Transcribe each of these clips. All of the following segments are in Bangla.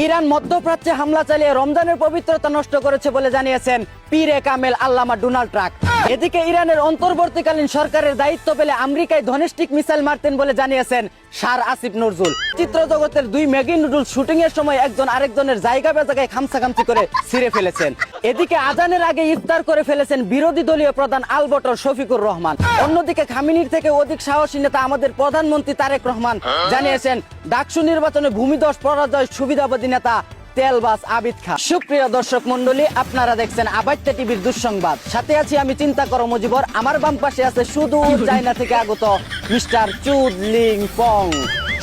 ইরান মধ্যপ্রাচ্যে হামলা চালিয়ে রমজানের পবিত্রতা নষ্ট করেছে বলে জানিয়েছেন পীরে কামেল আল্লামা ডোনাল্ড ট্রাম্প। এদিকে ইরানের অন্তর্বর্তীকালীন সরকারের দায়িত্ব পেলে আমেরিকায় ধনেস্টিক মিসাইল মারতেন বলে জানিয়েছেন শার আসিফ নজরুল। চিত্রজগতের দুই ম্যাগি নুডুল শুটিং এর সময় একজন আরেকজনের জায়গা বেজায়গায় খামসাখামসি করে ছিঁড়ে ফেলেছেন। এদিকে আজানের আগে ইফতার করে ফেলেছেন বিরোধী দলীয় প্রধান আলবটর শফিকুর রহমান। অন্যদিকে খামিনির থেকে অধিক সাহসী নেতা আমাদের প্রধানমন্ত্রী তারেক রহমান জানিয়েছেন ডাকসু নির্বাচনে ভূমিধস পরাজয় সুবিধাবাদী নেতা তেলবাস আবিদ খান। সুপ্রিয় দর্শক মন্ডলী, আপনারা দেখছেন আবাইত্যা টিভির দুঃসংবাদ। সাথে আছি আমি চিন্তা করো মুজিবর। আমার বাম পাশে আছে সুদূর চায়না থেকে আগত মিস্টার চুদলিং পং।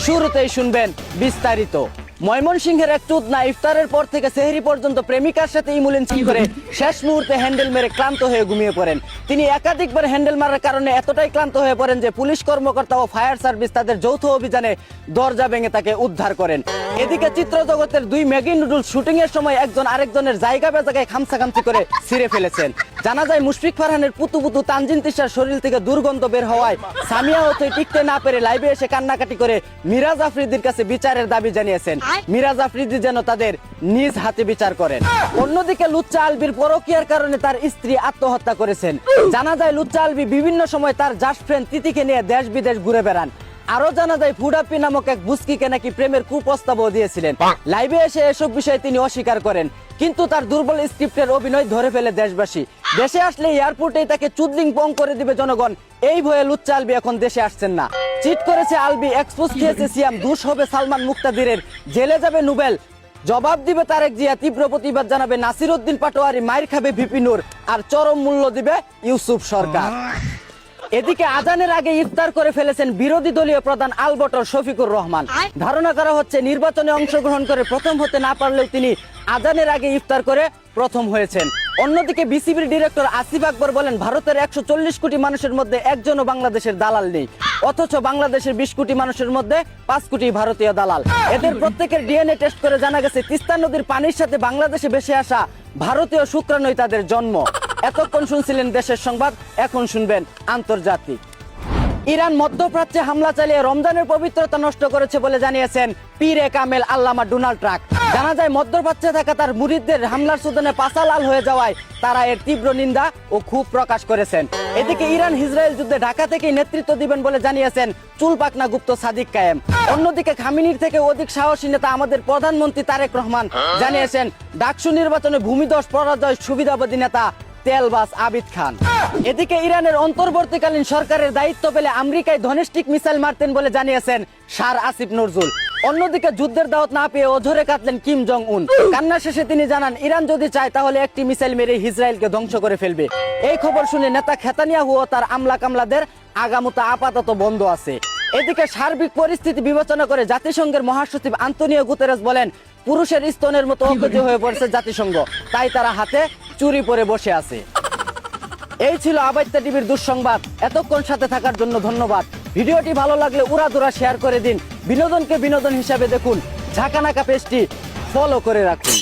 শুরুতেই শুনবেন বিস্তারিত। ময়মনসিংহের এক চুদনা ইফতারের পর থেকে সেহরি পর্যন্ত প্রেমিকার সাথে ইমুলেন্সি করে শেষ মুহূর্তে হ্যান্ডেল মেরে ক্লান্ত হয়ে ঘুমিয়ে পড়েন। তিনি একাধিকবার হ্যান্ডেল মারার কারণে এতটাই ক্লান্ত হয়ে পড়েন যে পুলিশ কর্মকর্তা ও ফায়ার সার্ভিস তাদের যৌথ অভিযানে দরজা ভেঙে তাকে উদ্ধার করেন। এদিকে চিত্রজগতের দুই ম্যাগি নুডুল শুটিং এর সময় একজন আরেকজনের জায়গা বেজায়গায় খামসাখামসি করে ছিঁড়ে ফেলেছেন। জানা যায় মুশফিক ফারহানের পুতু তানজিন তিশার শরীর থেকে দুর্গন্ধ বের হওয়ায় সামিয়া হতে টিকতে না পেরে লাইভে এসে কান্নাকাটি করে মিরাজ আফ্রিদির কাছে বিচারের দাবি জানিয়েছেন। মিরাজ আফ্রিদি যেন তাদের নিজ হাতে বিচার করেন। অন্যদিকে লুচ্চা আলবির পরকীয়ার কারণে তার স্ত্রী আত্মহত্যা করেছেন। জানা যায় লুচ্চা আলবি বিভিন্ন সময় তার জাস্ট ফ্রেন্ড তিতিকে নিয়ে দেশ বিদেশ ঘুরে বেড়ান। আরো জানা যায় ফুডাপি নামক এক বুস্কিকে নাকি প্রেমের কুপ্রস্তাবও দিয়েছিলেন। লাইভে এসে এসব বিষয়ে তিনি অস্বীকার করেন, কিন্তু তার দুর্বল স্ক্রিপ্টের অভিনয় ধরে ফেলে দেশবাসী। দেশে আসলে এয়ারপোর্টেই তাকে চুদলিং পং করে দিবে জনগণ, এই ভয়ে লুচ্চা আলবি এখন দেশে আসছেন না। চিট করেছে আলবি, এক্সপোজ খেয়েছে সিয়াম, দুষ হবে সালমান মুক্তাদিরের, জেলে যাবে নোবেল, জবাব দিবে তারেক জিয়া, তীব্র প্রতিবাদ জানাবে নাসির উদ্দিন পাটোয়ারি, মাইর খাবে ভিপি নূর, আর চরম মূল্য দিবে ইউসুফ সরকার। এদিকে আজানের আগে ইফতার করে ফেলেছেন বিরোধী দলীয় প্রধান আলবটর শফিকুর রহমান। ধারণা করা হচ্ছে নির্বাচনে অংশগ্রহণ করে প্রথম হতে না পারলেও তিনি আজানের আগে ইফতার করে প্রথম হয়েছেন। অন্যদিকে বিসিবির ডিরেক্টর আসিফ আকবর বলেন ভারতের 140 কোটি মানুষের মধ্যে একজনও বাংলাদেশের দালাল নেই, অথচ বাংলাদেশের 20 কোটি মানুষের মধ্যে 5 কোটি ভারতীয় দালাল। এদের প্রত্যেকের ডিএনএ টেস্ট করে জানা গেছে তিস্তা নদীর পানির সাথে বাংলাদেশে ভেসে আসা ভারতীয় শুক্রাণুই তাদের জন্ম। এতক্ষণ শুনছিলেন দেশের সংবাদ, এখন শুনবেন আন্তর্জাতিক। ইরান মধ্যপ্রাচ্যে হামলা চালিয়ে রমজানের পবিত্রতা নষ্ট করেছে বলে জানিয়েছেন পীরে কামেল আল্লামা ডোনাল্ড ট্রাম্প। জানা যায় মধ্যপ্রাচ্যে থাকা তার মুরিদদের হামলার সুদানে পাছা লাল হয়ে যাওয়ায় তারা এর তীব্র নিন্দা ও ক্ষোভ প্রকাশ করেছেন। এদিকে ইরান ইসরায়েল যুদ্ধে ঢাকা থেকেই নেতৃত্ব দিবেন বলে জানিয়েছেন চুলপাকনা গুপ্ত সাদিক কায়েম। অন্যদিকে খামিনির থেকে অধিক সাহসী নেতা আমাদের প্রধানমন্ত্রী তারেক রহমান জানিয়েছেন ডাকসু নির্বাচনে ভূমিধস পরাজয় সুবিধাবাদী নেতা তেলবাস আবিদ খান। এদিকে ইরানের অন্তর্বর্তীকালীন সরকারের দায়িত্ব পেলে আমেরিকায় ধনেস্টিক মিসাইল মারতেন বলে জানিয়েছেন শার আসিফ নজরুল। অন্যদিকে যুদ্ধের দাওয়াত না পেয়ে অঝরে কাটলেন কিম জং উন। কান্না শেষে তিনি জানান ইরান যদি চায় তাহলে একটি মিসাইল মেরে ইসরায়েলকে ধ্বংস করে ফেলবে। এই খবর শুনে নেতা নেতানিয়াহু ও তার আমলা কামলাদের আগামুতা আপাতত বন্ধ আছে। এদিকে সার্বিক পরিস্থিতি বিবেচনা করে জাতিসংঘের মহাসচিব আন্তোনিও গুতেরেস বলেন পুরুষের স্তনের মতো অকেজো হয়ে পড়েছে জাতিসংঘ, তাই তারা হাতে চুরি পরে বসে আছে। এই ছিল আবাইত্যা টিভির দুঃসংবাদ। এতক্ষণ সাথে থাকার জন্য ধন্যবাদ। ভিডিওটি ভালো লাগলে উড়াদুরা শেয়ার করে দিন। বিনোদনকে বিনোদন হিসাবে দেখুন। ঝাঁকানাকা পেজটি ফলো করে রাখুন।